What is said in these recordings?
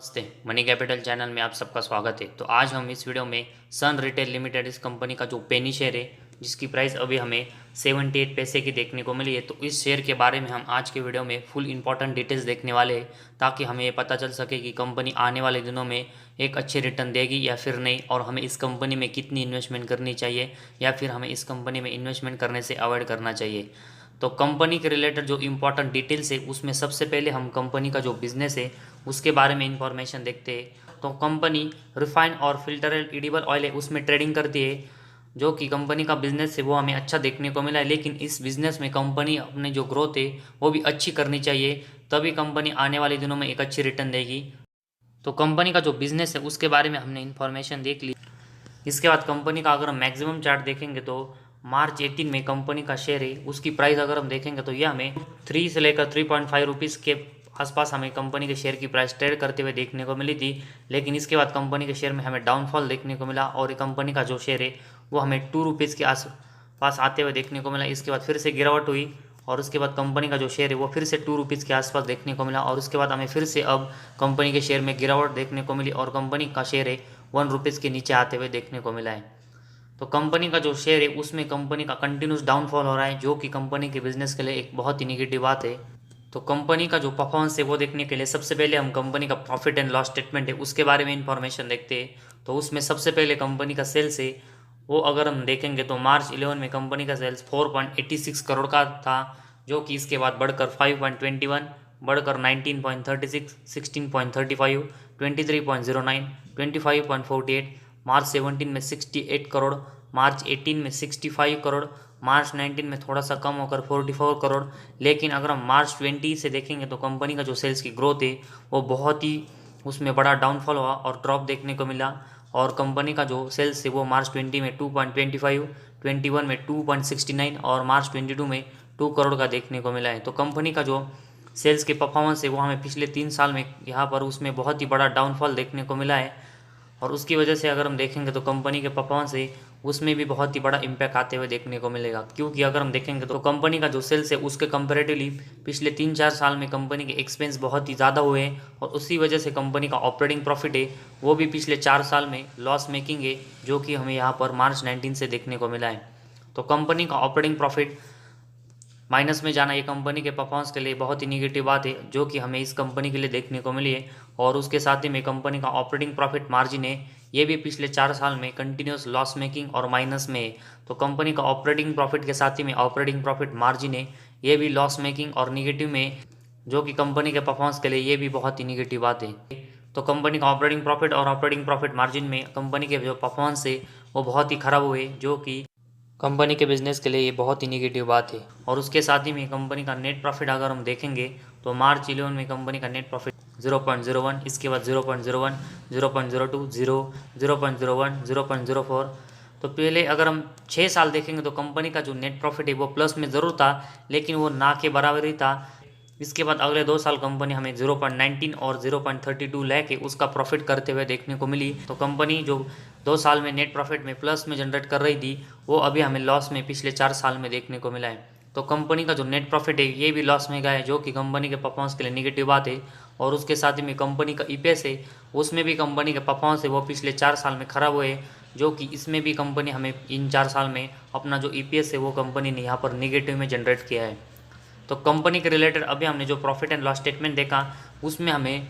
नमस्ते। Money capital channel में आप सबका स्वागत है। तो आज हम इस वीडियो में सन रिटेल लिमिटेड इस कंपनी का जो पेनी शेयर है जिसकी प्राइस अभी हमें 78 पैसे की देखने को मिली है, तो इस शेयर के बारे में हम आज के वीडियो में फुल इंपॉर्टेंट डिटेल्स देखने वाले हैं ताकि हमें ये पता चल सके कि कंपनी आने वाले दिनों में एक अच्छे रिटर्न देगी या फिर नहीं, और हमें इस कंपनी में कितनी इन्वेस्टमेंट करनी चाहिए या फिर हमें इस कंपनी में इन्वेस्टमेंट करने से अवॉइड करना चाहिए। तो कंपनी के रिलेटेड जो इंपॉर्टेंट डिटेल्स है उसमें सबसे पहले हम कंपनी का जो बिजनेस है उसके बारे में इंफॉर्मेशन देखते हैं। तो कंपनी रिफाइंड और फिल्टरेड एडिबल ऑयल है उसमें ट्रेडिंग करती है, जो कि कंपनी का बिजनेस है वो हमें अच्छा देखने को मिला है। लेकिन इस बिजनेस में कंपनी अपने जो ग्रोथ है वो भी अच्छी करनी चाहिए, तभी कंपनी आने वाले दिनों में एक अच्छी रिटर्न देगी। तो कंपनी का जो बिजनेस है उसके बारे में हमने इन्फॉर्मेशन देख ली। इसके बाद कंपनी का अगर हम मैक्सिमम चार्ट देखेंगे तो मार्च 18 में कंपनी का शेयर है उसकी प्राइस अगर हम देखेंगे तो यह हमें 3 से लेकर 3.5 रुपीज़ के आसपास हमें कंपनी के शेयर की प्राइस ट्रेड करते हुए देखने को मिली थी। लेकिन इसके बाद कंपनी के शेयर में हमें डाउनफॉल देखने को मिला और कंपनी का जो शेयर है वो हमें 2 रुपीज़ के आस पास आते हुए देखने को मिला। इसके बाद फिर से गिरावट हुई और उसके बाद कंपनी का जो शेयर है वो फिर से 2 रुपीज़ के आसपास देखने को मिला और उसके बाद हमें फिर से अब कंपनी के शेयर में गिरावट देखने को मिली और कंपनी का शेयर है 1 रुपीज़ के नीचे आते हुए देखने को मिला है। तो कंपनी का जो शेयर है उसमें कंपनी का कंटिन्यूस डाउनफॉल हो रहा है, जो कि कंपनी के बिजनेस के लिए एक बहुत ही निगेटिव बात है। तो कंपनी का जो परफॉर्मेंस है वो देखने के लिए सबसे पहले हम कंपनी का प्रॉफिट एंड लॉस स्टेटमेंट है उसके बारे में इंफॉर्मेशन देखते हैं। तो उसमें सबसे पहले कंपनी का सेल्स है वो अगर हम देखेंगे तो मार्च 11 में कंपनी का सेल्स 4.86 करोड़ का था, जो कि इसके बाद बढ़कर 5.21, बढ़कर 19.36, 16.35, 23.09, 25.48, मार्च 17 में 68 करोड़, मार्च 18 में 65 करोड़, मार्च 19 में थोड़ा सा कम होकर 44 करोड़। लेकिन अगर हम मार्च 20 से देखेंगे तो कंपनी का जो सेल्स की ग्रोथ है वो बहुत ही उसमें बड़ा डाउनफॉल हुआ और ड्रॉप देखने को मिला। और कंपनी का जो सेल्स है वो मार्च 20 में 2.25, 21 में 2.69 और मार्च 22 में 2 करोड़ का देखने को मिला है। तो कंपनी का जो सेल्स के परफॉर्मेंस है वो हमें पिछले 3 साल में यहाँ पर उसमें बहुत ही बड़ा डाउनफॉल देखने को मिला है और उसकी वजह से अगर हम देखेंगे तो कंपनी के परफॉर्मेंस है उसमें भी बहुत ही बड़ा इम्पैक्ट आते हुए देखने को मिलेगा। क्योंकि अगर हम देखेंगे तो कंपनी का जो सेल्स है उसके कंपेरेटिवली पिछले 3-4 साल में कंपनी के एक्सपेंस बहुत ही ज़्यादा हुए हैं और उसी वजह से कंपनी का ऑपरेटिंग प्रॉफिट है वो भी पिछले 4 साल में लॉस मेकिंग है, जो कि हमें यहाँ पर मार्च 19 से देखने को मिला है। तो कंपनी का ऑपरेटिंग प्रॉफिट माइनस में जाना ये कंपनी के परफॉर्मेंस के लिए बहुत ही निगेटिव बात है, जो कि हमें इस कंपनी के लिए देखने को मिली है। और उसके साथ ही में कंपनी का ऑपरेटिंग प्रॉफिट मार्जिन है ये भी पिछले 4 साल में कंटिन्यूस लॉस मेकिंग और माइनस में है। तो कंपनी का ऑपरेटिंग प्रॉफिट के साथ ही में ऑपरेटिंग प्रॉफिट मार्जिन है ये भी लॉस मेकिंग और निगेटिव में, जो कि कंपनी के परफॉर्मेंस के लिए ये भी बहुत ही निगेटिव बात है। तो कंपनी का ऑपरेटिंग प्रॉफिट और ऑपरेटिंग प्रॉफिट मार्जिन में कंपनी के जो परफॉर्मेंस है वो बहुत ही खराब हुए, जो कि कंपनी के बिजनेस के लिए ये बहुत ही निगेटिव बात है। और उसके साथ ही में कंपनी का नेट प्रॉफिट अगर हम देखेंगे तो मार्च 11 में कंपनी का नेट प्रॉफिट 0.01, इसके बाद 0.01, 0.02, 0, 0.01, 0.04। तो पहले अगर हम 6 साल देखेंगे तो कंपनी का जो नेट प्रॉफिट है वो प्लस में ज़रूर था, लेकिन वो ना के बराबर ही था। इसके बाद अगले 2 साल कंपनी हमें 0.19 और 0.32 लाख के उसका प्रॉफिट करते हुए देखने को मिली। तो कंपनी जो 2 साल में नेट प्रॉफिट में प्लस में जनरेट कर रही थी वो अभी हमें लॉस में पिछले 4 साल में देखने को मिला है। तो कंपनी का जो नेट प्रॉफिट है ये भी लॉस में गया है, जो कि कंपनी के परफॉर्मेंस के लिए निगेटिव बात है। और उसके साथ ही में कंपनी का ईपीएस है उसमें भी कंपनी के परफॉर्मेंस है वो पिछले 4 साल में खराब हुए, जो कि इसमें भी कंपनी हमें इन 4 साल में अपना जो ईपीएस है वो कंपनी ने यहाँ पर निगेटिव में जनरेट किया है। तो कंपनी के रिलेटेड अभी हमने जो प्रॉफिट एंड लॉस स्टेटमेंट देखा उसमें हमें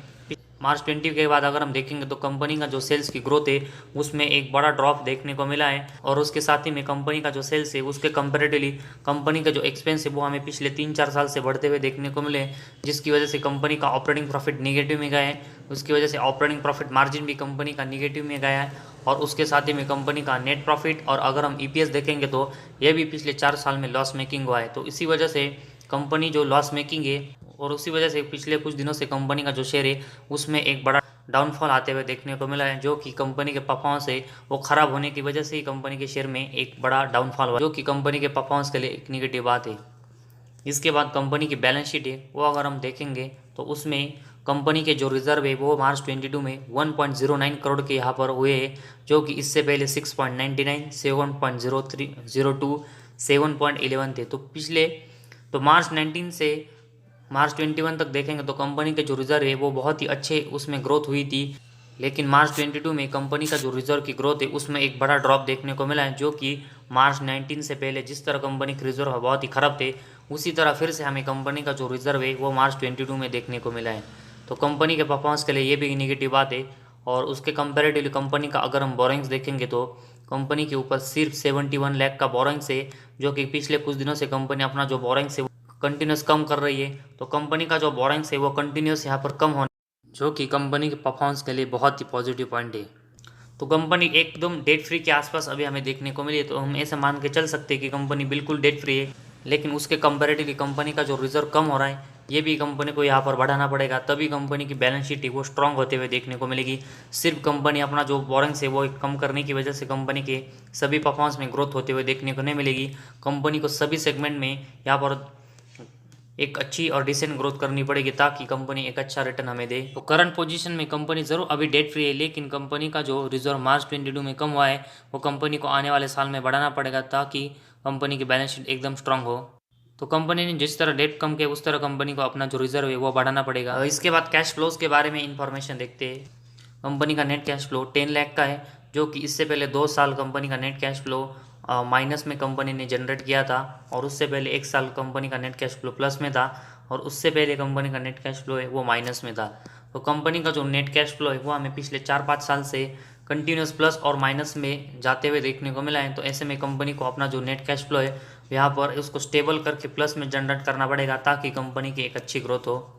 मार्च 20 के बाद अगर हम देखेंगे तो कंपनी का जो सेल्स की ग्रोथ है उसमें एक बड़ा ड्रॉप देखने को मिला है। और उसके साथ ही में कंपनी का जो सेल्स है उसके कंपेरेटिवली कंपनी का जो एक्सपेंस है वो हमें पिछले 3-4 साल से बढ़ते हुए देखने को मिले, जिसकी वजह से कंपनी का ऑपरेटिंग प्रॉफिट निगेटिव में गया है। उसकी वजह से ऑपरेटिंग प्रॉफिट मार्जिन भी कंपनी का निगेटिव में गया है। और उसके साथ ही में कंपनी का नेट प्रॉफिट और अगर हम ईपीएस देखेंगे तो ये भी पिछले 4 साल में लॉस मेकिंग हुआ है। तो इसी वजह से कंपनी जो लॉस मेकिंग है और उसी वजह से पिछले कुछ दिनों से कंपनी का जो शेयर है उसमें एक बड़ा डाउनफॉल आते हुए देखने को मिला है, जो कि कंपनी के परफॉर्मेंस है वो खराब होने की वजह से ही कंपनी के शेयर में एक बड़ा डाउनफॉल हुआ, जो कि कंपनी के परफॉर्मेंस के लिए एक निगेटिव बात है। इसके बाद कंपनी की बैलेंस शीट है वो अगर हम देखेंगे तो उसमें कंपनी के जो रिजर्व है वो मार्च 22 में 1.09 करोड़ के यहाँ पर हुए हैं, जो कि इससे पहले 6.99, 7.03, 02, 7.11 थे। तो मार्च 19 से मार्च 21 तक देखेंगे तो कंपनी के जो रिजर्व है वो बहुत ही अच्छे उसमें ग्रोथ हुई थी। लेकिन मार्च 22 में कंपनी का जो रिजर्व की ग्रोथ है उसमें एक बड़ा ड्रॉप देखने को मिला है, जो कि मार्च 19 से पहले जिस तरह कंपनी के रिजर्व बहुत ही खराब थे उसी तरह फिर से हमें कंपनी का जो रिजर्व है वो मार्च 22 में देखने को मिला है। तो कंपनी के परफॉर्मेंस के लिए ये भी नेगेटिव बात है। और उसके कंपेरेटिवली कंपनी का अगर हम बोरोइंग्स देखेंगे तो कंपनी के ऊपर सिर्फ 71 लाख का बोरोइंग्स है, जो कि पिछले कुछ दिनों से कंपनी अपना जो बोरोइंग्स है कंटिन्यूस कम कर रही है। तो कंपनी का जो बोरोइंग्स है वो कंटिन्यूस यहाँ पर कम होना, जो कि कंपनी के परफॉर्मेंस के लिए बहुत ही पॉजिटिव पॉइंट है। तो कंपनी एकदम डेट फ्री के आसपास अभी हमें देखने को मिली है। तो हम ऐसे मान के चल सकते हैं कि कंपनी बिल्कुल डेट फ्री है। लेकिन उसके कंपेरेटिवली कंपनी का जो रिजर्व कम हो रहा है ये भी कंपनी को यहाँ पर बढ़ाना पड़ेगा, तभी कंपनी की बैलेंस शीट है वो स्ट्रांग होते हुए देखने को मिलेगी। सिर्फ कंपनी अपना जो बोरोइंग्स है वो कम करने की वजह से कंपनी के सभी परफॉर्मेंस में ग्रोथ होते हुए देखने को नहीं मिलेगी। कंपनी को सभी सेगमेंट में यहाँ पर एक अच्छी और डिसेंट ग्रोथ करनी पड़ेगी ताकि कंपनी एक अच्छा रिटर्न हमें दे। तो करंट पोजीशन में कंपनी जरूर अभी डेट फ्री है, लेकिन कंपनी का जो रिजर्व मार्च 22 में कम हुआ है वो कंपनी को आने वाले साल में बढ़ाना पड़ेगा ताकि कंपनी की बैलेंस शीट एकदम स्ट्रांग हो। तो कंपनी ने जिस तरह डेट कम किया उस तरह कंपनी को अपना जो रिजर्व है वो बढ़ाना पड़ेगा। इसके बाद कैश फ्लोज के बारे में इंफॉर्मेशन देखते हैं। कंपनी का नेट कैश फ्लो 10 लाख का है, जो कि इससे पहले 2 साल कंपनी का नेट कैश फ्लो माइनस में कंपनी ने जनरेट किया था, और उससे पहले 1 साल कंपनी का नेट कैश फ्लो प्लस में था, और उससे पहले कंपनी का नेट कैश फ्लो है वो माइनस में था। तो कंपनी का जो नेट कैश फ्लो है वो हमें पिछले 4-5 साल से कंटिन्यूस प्लस और माइनस में जाते हुए देखने को मिला है। तो ऐसे में कंपनी को अपना जो नेट कैश फ्लो है यहाँ पर उसको स्टेबल करके प्लस में जनरेट करना पड़ेगा ताकि कंपनी की एक अच्छी ग्रोथ हो।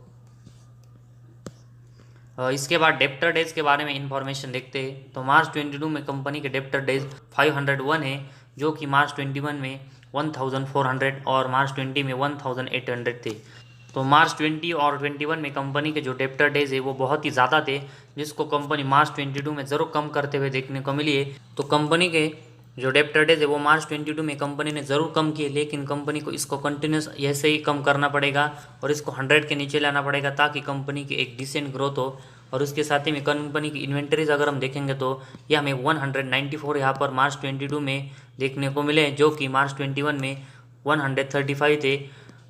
इसके बाद डेप्टर डेज के बारे में इंफॉर्मेशन देखते हैं। तो मार्च 22 में कंपनी के डेप्टर डेज 501 है, जो कि मार्च 21 में 1400 और मार्च 20 में 1800 थे। तो मार्च 20 और 21 में कंपनी के जो डेप्टर डेज है वो बहुत ही ज़्यादा थे, जिसको कंपनी मार्च 22 में ज़रूर कम करते हुए देखने को मिली है। तो कंपनी के जो डेप्टर डेज है वो मार्च 22 में कंपनी ने ज़रूर कम किए, लेकिन कंपनी को इसको कंटिन्यूस ऐसे ही कम करना पड़ेगा और इसको 100 के नीचे लाना पड़ेगा ताकि कंपनी की एक डिसेंट ग्रोथ हो। और उसके साथ ही में कंपनी की इन्वेंटरीज अगर हम देखेंगे तो ये हमें 194 यहाँ पर मार्च 22 में देखने को मिले, जो कि मार्च 21 में 135 थे।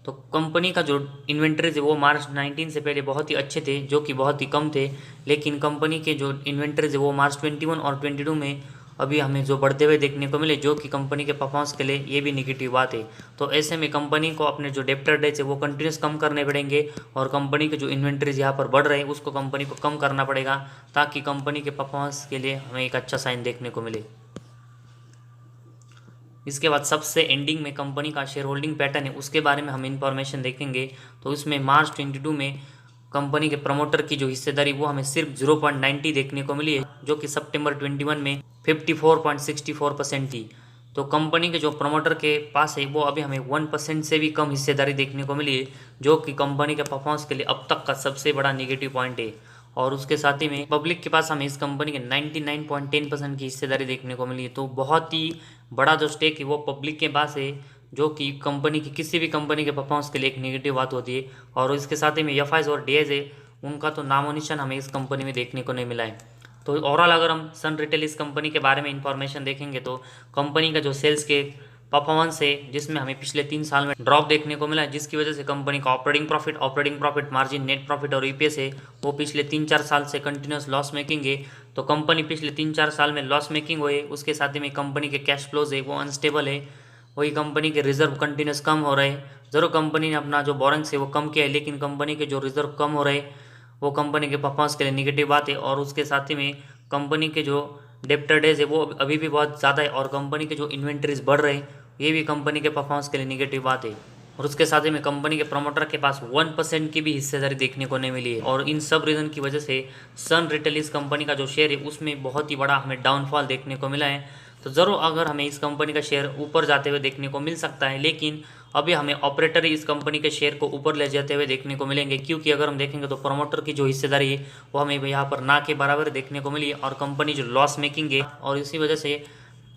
तो कंपनी का जो इन्वेंटरीज है वो मार्च 19 से पहले बहुत ही अच्छे थे, जो कि बहुत ही कम थे, लेकिन कंपनी के जो इन्वेंटरीज है वो मार्च 21 और 22 में अभी हमें जो बढ़ते हुए देखने को मिले, जो कि कंपनी के परफॉर्मेंस के लिए ये भी निगेटिव बात है। तो ऐसे में कंपनी को अपने जो डेप्टर डेज है वो कंटिन्यूस कम करने पड़ेंगे, और कंपनी के जो इन्वेंटरीज यहाँ पर बढ़ रहे हैं उसको कंपनी को कम करना पड़ेगा ताकि कंपनी के परफॉर्मेंस के लिए हमें एक अच्छा साइन देखने को मिले। इसके बाद सबसे एंडिंग में कंपनी का शेयर होल्डिंग पैटर्न है उसके बारे में हम इंफॉर्मेशन देखेंगे। तो उसमें मार्च 22 में कंपनी के प्रमोटर की जो हिस्सेदारी वो हमें सिर्फ 0.90 देखने को मिली है, जो कि सितंबर 21 में 54.64% थी। तो कंपनी के जो प्रमोटर के पास है वो अभी हमें 1% से भी कम हिस्सेदारी देखने को मिली है, जो कि कंपनी के परफॉर्मेंस के लिए अब तक का सबसे बड़ा नेगेटिव पॉइंट है। और उसके साथ ही में पब्लिक के पास हमें इस कंपनी के 99.10% की हिस्सेदारी देखने को मिली है। तो बहुत ही बड़ा जो स्टेक है वो पब्लिक के पास है, जो कि कंपनी की किसी भी कंपनी के परफॉर्मेंस के लिए एक नेगेटिव बात होती है। और इसके साथ ही में एफआईज और डीएज है उनका तो नामो निशान हमें इस कंपनी में देखने को नहीं मिला है। तो ओवरऑल अगर हम सन रिटेल इस कंपनी के बारे में इंफॉर्मेशन देखेंगे तो कंपनी का जो सेल्स के परफॉर्मेंस है जिसमें हमें पिछले 3 साल में ड्रॉप देखने को मिला है, जिसकी वजह से कंपनी का operating profit margin, net profit और ईपीएस है वो पिछले 3-4 साल से कंटिन्यूस लॉस मेकिंग है। तो कंपनी पिछले 3-4 साल में लॉस मेकिंग हुई है। उसके साथ ही में कंपनी के कैश फ्लोज है वो अनस्टेबल है, वही कंपनी के रिजर्व कंटिन्यूस कम हो रहे हैं। जरूर कंपनी ने अपना जो बोरोइंग्स है वो कम किया है, लेकिन कंपनी के जो रिजर्व कम हो रहे हैं वो कंपनी के परफॉर्मेंस के लिए निगेटिव बात है। और उसके साथ ही में कंपनी के जो डेप्टर डेज है वो अभी भी बहुत ज़्यादा है, और कंपनी के जो इन्वेंटरीज बढ़ रहे हैं ये भी कंपनी के परफॉर्मेंस के लिए निगेटिव बात है। और उसके साथ ही में कंपनी के प्रमोटर के पास 1% की भी हिस्सेदारी देखने को नहीं मिली है। और इन सब रीज़न की वजह से सन रिटेल इस कंपनी का जो शेयर है उसमें बहुत ही बड़ा हमें डाउनफॉल देखने को मिला है। तो ज़रूर अगर हमें इस कंपनी का शेयर ऊपर जाते हुए देखने को मिल सकता है, लेकिन अभी हमें ऑपरेटर ही इस कंपनी के शेयर को ऊपर ले जाते हुए देखने को मिलेंगे, क्योंकि अगर हम देखेंगे तो प्रमोटर की जो हिस्सेदारी है वो हमें यहाँ पर ना के बराबर देखने को मिली है, और कंपनी जो लॉस मेकिंग है और इसी वजह से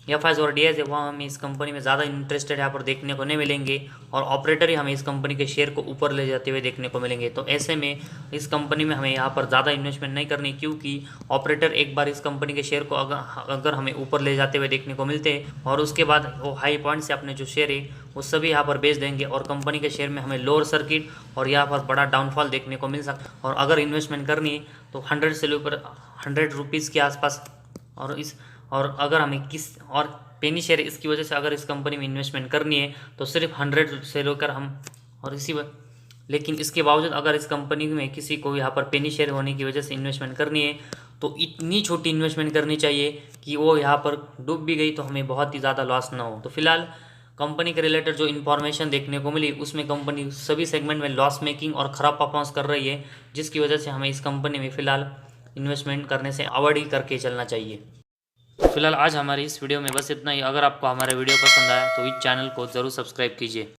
एफआईज और डीएस है वहाँ हमें इस कंपनी में ज़्यादा इंटरेस्टेड यहाँ पर देखने को नहीं मिलेंगे, और ऑपरेटर ही हमें इस कंपनी के शेयर को ऊपर ले जाते हुए देखने को मिलेंगे। तो ऐसे में इस कंपनी में हमें यहाँ पर ज़्यादा इन्वेस्टमेंट नहीं करनी, क्योंकि ऑपरेटर एक बार इस कंपनी के शेयर को अगर हमें ऊपर ले जाते हुए देखने को मिलते हैं और उसके बाद वो हाई पॉइंट से अपने जो शेयर है वो सभी यहाँ पर बेच देंगे और कंपनी के शेयर में हमें लोअर सर्किट और यहाँ पर बड़ा डाउनफॉल देखने को मिल सकता है। और अगर इन्वेस्टमेंट करनी है तो 100 से लेकर 100 रुपीज़ के आसपास। और अगर हमें पेनी शेयर इसकी वजह से अगर इस कंपनी में इन्वेस्टमेंट करनी है तो सिर्फ 100 से लेकर हम और लेकिन इसके बावजूद अगर इस कंपनी में किसी को यहाँ पर पेनी शेयर होने की वजह से इन्वेस्टमेंट करनी है तो इतनी छोटी इन्वेस्टमेंट करनी चाहिए कि वो यहाँ पर डूब भी गई तो हमें बहुत ही ज़्यादा लॉस ना हो। तो फिलहाल कंपनी के रिलेटेड जो इन्फॉर्मेशन देखने को मिली उसमें कंपनी सभी सेगमेंट में लॉस मेकिंग और ख़राब परफॉर्मेंस कर रही है, जिसकी वजह से हमें इस कंपनी में फ़िलहाल इन्वेस्टमेंट करने से अवॉइड ही करके चलना चाहिए। तो फिलहाल आज हमारी इस वीडियो में बस इतना ही। अगर आपको हमारा वीडियो पसंद आया तो इस चैनल को ज़रूर सब्सक्राइब कीजिए।